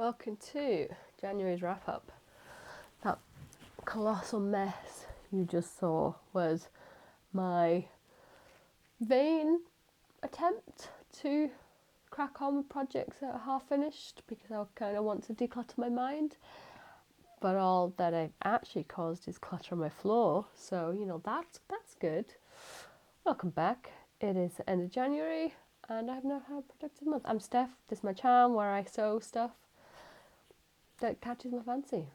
Welcome to January's wrap up. That colossal mess you just saw was my vain attempt to crack on with projects that are half finished because I kind of want to declutter my mind. But all that I've actually caused is clutter on my floor. So, that's good. Welcome back. It is the end of January and I've now had a productive month. I'm Steph. This is my channel where I sew stuff that catches my fancy.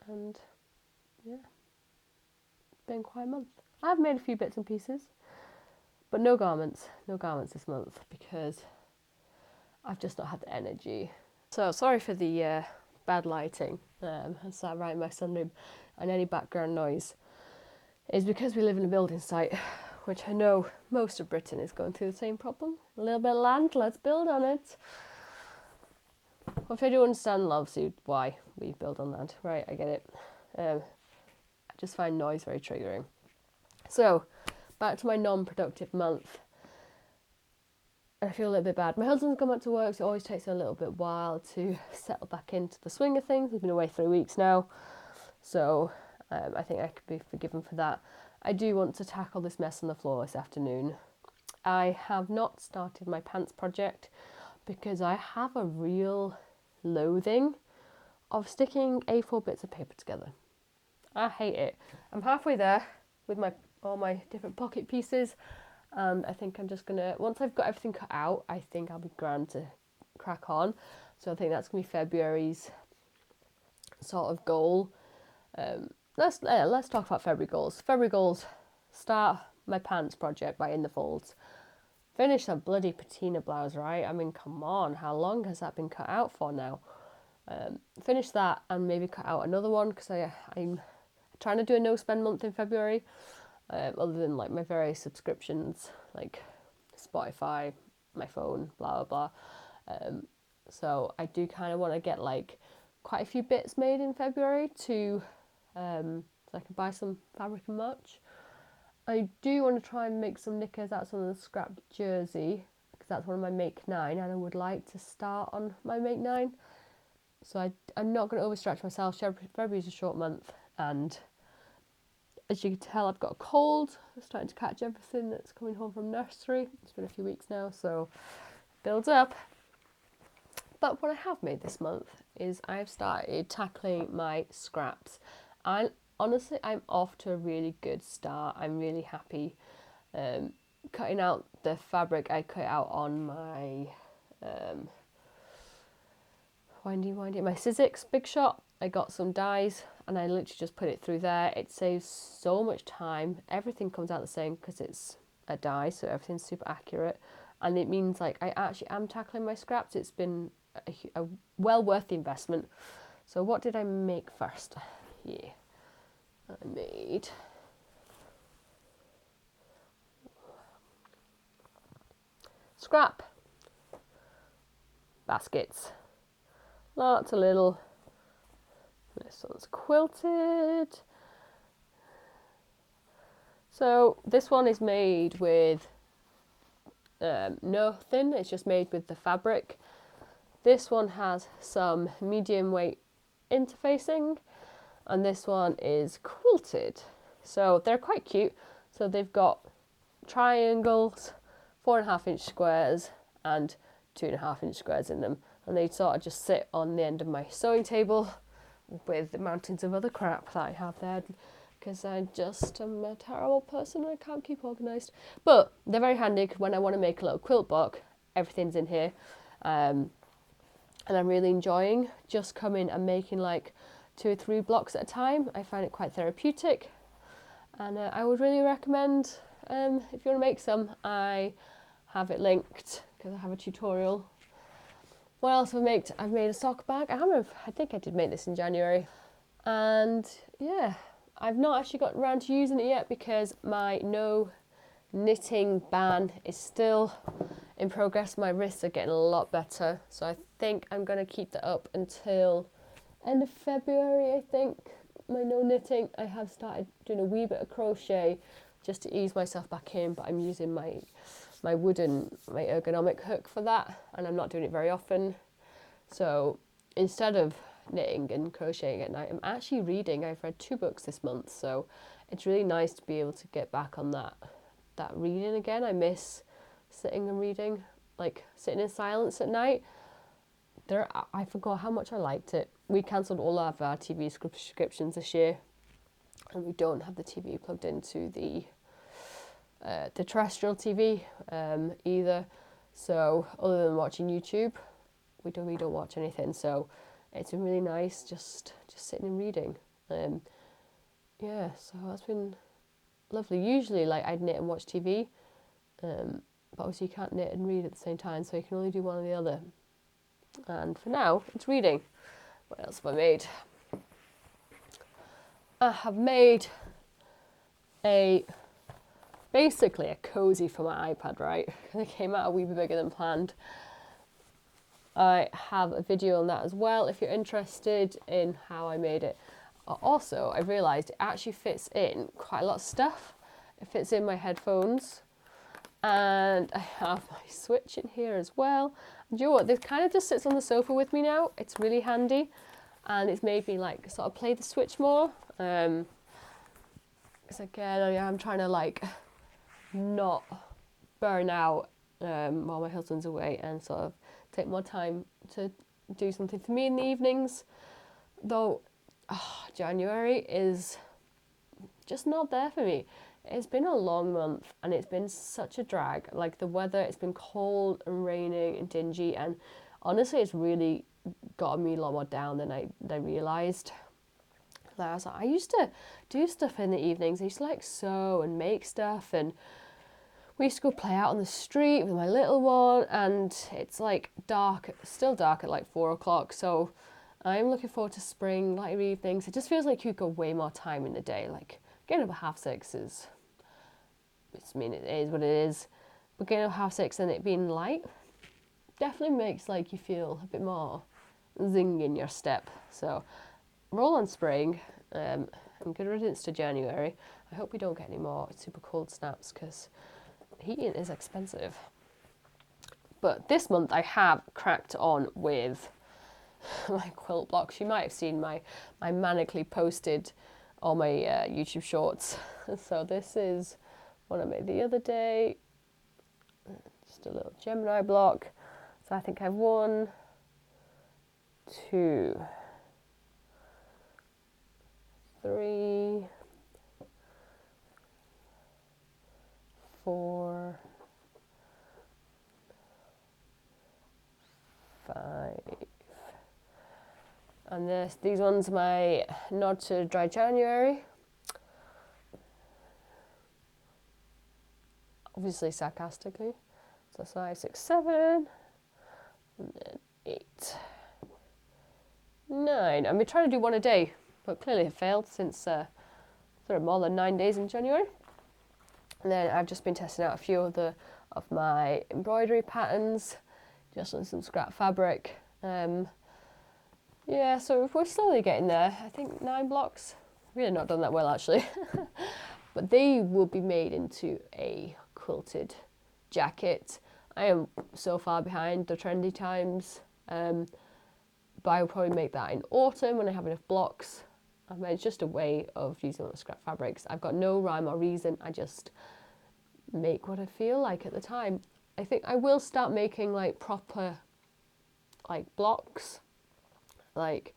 And yeah, it's been quite a month. I've made a few bits and pieces, but no garments this month because I've just not had the energy. So sorry for the bad lighting. I sat right in my sunroom, and any background noise is because we live in a building site, which I know most of Britain is going through the same problem. A little bit of land, let's build on it. Well, if I do understand, obviously, why we build on land, right? I get it. I just find noise very triggering. So, back to my non-productive month. I feel a little bit bad. My husband's gone back to work, so it always takes a little bit while to settle back into the swing of things. He's been away 3 weeks now, so I think I could be forgiven for that. I do want to tackle this mess on the floor this afternoon. I have not started my pants project because I have a real loathing of sticking A4 bits of paper together. I hate it. I'm halfway there with all my different pocket pieces, and I think I'm just gonna, once I've got everything cut out, I think I'll be grand to crack on. So I think that's gonna be February's sort of goal. Let's talk about February goals. February goals: start my pants project by In the Folds. Finish that bloody patina blouse, right? I mean, come on, how long has that been cut out for now? Finish that and maybe cut out another one because I'm trying to do a no spend month in February, other than like my various subscriptions like Spotify, my phone, blah blah blah. So I do kind of want to get like quite a few bits made in February so I can buy some fabric in March. I do want to try and make some knickers out of some of the scrap jersey because that's one of my make 9 and I would like to start on my make 9. So I'm not going to overstretch myself. February's a short month, and as you can tell, I've got a cold. I'm starting to catch everything that's coming home from nursery. It's been a few weeks now, so it builds up. But what I have made this month is I've started tackling my scraps. Honestly, I'm off to a really good start. I'm really happy. Cutting out the fabric I cut out on my my Sizzix Big Shot. I got some dies and I literally just put it through there. It saves so much time. Everything comes out the same because it's a die, so everything's super accurate. And it means like I actually am tackling my scraps. It's been a well worth the investment. So what did I make first? Yeah, I made scrap baskets. Lots of little, this one's quilted. So this one is made with nothing, it's just made with the fabric. This one has some medium weight interfacing and this one is quilted. So they're quite cute. So they've got triangles, 4.5 inch squares and 2.5 inch squares in them. And they sort of just sit on the end of my sewing table with the mountains of other crap that I have there because I just am a terrible person and I can't keep organised. But they're very handy when I want to make a little quilt book. Everything's in here. And I'm really enjoying just coming and making like 2 or 3 blocks at a time. I find it quite therapeutic. And I would really recommend, if you want to make some, I have it linked because I have a tutorial. What else have I made? I've made a sock bag. I think I did make this in January. And yeah, I've not actually got around to using it yet because my no knitting ban is still in progress. My wrists are getting a lot better. So I think I'm going to keep that up until end of February, I think. My no knitting. I have started doing a wee bit of crochet just to ease myself back in, but I'm using my ergonomic hook for that, and I'm not doing it very often. So instead of knitting and crocheting at night, I'm actually reading. I've read 2 books this month, so it's really nice to be able to get back on that reading again. I miss sitting and reading, like sitting in silence at night. I forgot how much I liked it. We cancelled all of our TV subscriptions this year, and we don't have the TV plugged into the terrestrial TV either. So other than watching YouTube, we don't watch anything. So it's been really nice just sitting and reading. Yeah, so that's been lovely. Usually, like, I'd knit and watch TV, but obviously you can't knit and read at the same time, so you can only do one or the other. And for now, it's reading. What else have I made? I have made basically a cozy for my iPad, right? It came out a wee bit bigger than planned. I have a video on that as well if you're interested in how I made it. Also, I realised it actually fits in quite a lot of stuff. It fits in my headphones, and I have my Switch in here as well. And do you know what? This kind of just sits on the sofa with me now. It's really handy, and it's made me like sort of play the Switch more. Because again, I'm trying to like not burn out while my husband's away, and sort of take more time to do something for me in the evenings. Though January is just not there for me. It's been a long month and it's been such a drag. Like the weather, it's been cold and raining and dingy, and honestly it's really gotten me a lot more down than I realised. Like I used to do stuff in the evenings. I used to like sew and make stuff, and we used to go play out on the street with my little one, and it's like dark, still dark at like 4 o'clock. So I'm looking forward to spring, lighter evenings. It just feels like you got way more time in the day. Like getting up at 6:30 it is what it is. But getting up at 6:30 and it being light definitely makes like you feel a bit more zing in your step. So roll on spring, and good riddance to January. I hope we don't get any more super cold snaps because heating is expensive. But this month I have cracked on with my quilt blocks. You might have seen my manically posted all my YouTube shorts. So this is one I made the other day. Just a little Gemini block. So I think I have 1, 2, 3, 4, 5. And these ones my nod to Dry January. Obviously sarcastically. So 5, 6, 7, and then 8, 9. I've been trying to do one a day, but clearly it failed since there are more than 9 days in January. And then I've just been testing out a few of my embroidery patterns, just on some scrap fabric. Yeah, so we're slowly getting there. I think 9 blocks. Really not done that well actually. But they will be made into a quilted jacket. I am so far behind the trendy times. But I will probably make that in autumn when I have enough blocks. It's just a way of using all the scrap fabrics. I've got no rhyme or reason. I just make what I feel like at the time. I think I will start making like proper like blocks. Like,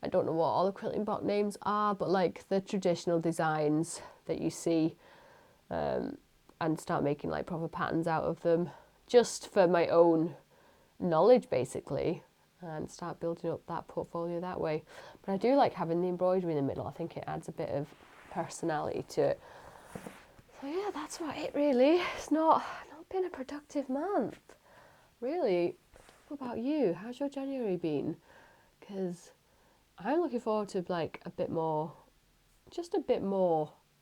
I don't know what all the quilting block names are, but like the traditional designs that you see, and start making like proper patterns out of them, just for my own knowledge basically, and start building up that portfolio that way. But I do like having the embroidery in the middle. I think it adds a bit of personality to it. So yeah, that's about it really. It's not been a productive month, really. What about you? How's your January been? Because I'm looking forward to like a bit more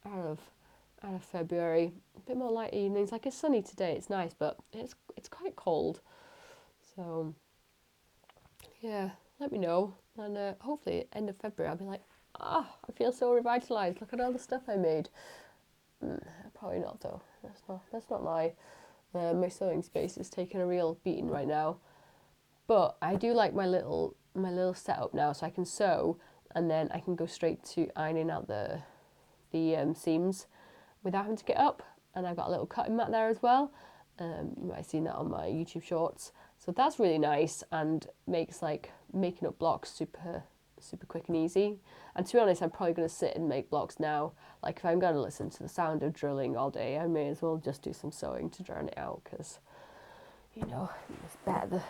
out of February. A bit more light evenings. Like it's sunny today, it's nice, but it's quite cold. So yeah, let me know, and hopefully end of February I'll be like, I feel so revitalised. Look at all the stuff I made. Probably not though. Let's not lie. My sewing space is taking a real beating right now. But I do like my little my little setup now, so I can sew and then I can go straight to ironing out the seams without having to get up. And I've got a little cutting mat there as well. You might have seen that on my YouTube shorts. So that's really nice and makes like making up blocks super quick and easy. And to be honest, I'm probably going to sit and make blocks now. Like if I'm going to listen to the sound of drilling all day, I may as well just do some sewing to drown it out, because, you know, it's better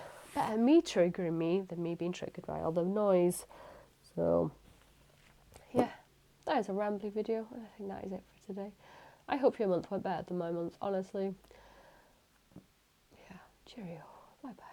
me triggering me than me being triggered by all the noise. So yeah, that is a rambly video, and I think that is it for today. I hope your month went better than my month, honestly. Yeah, cheerio. Bye bye.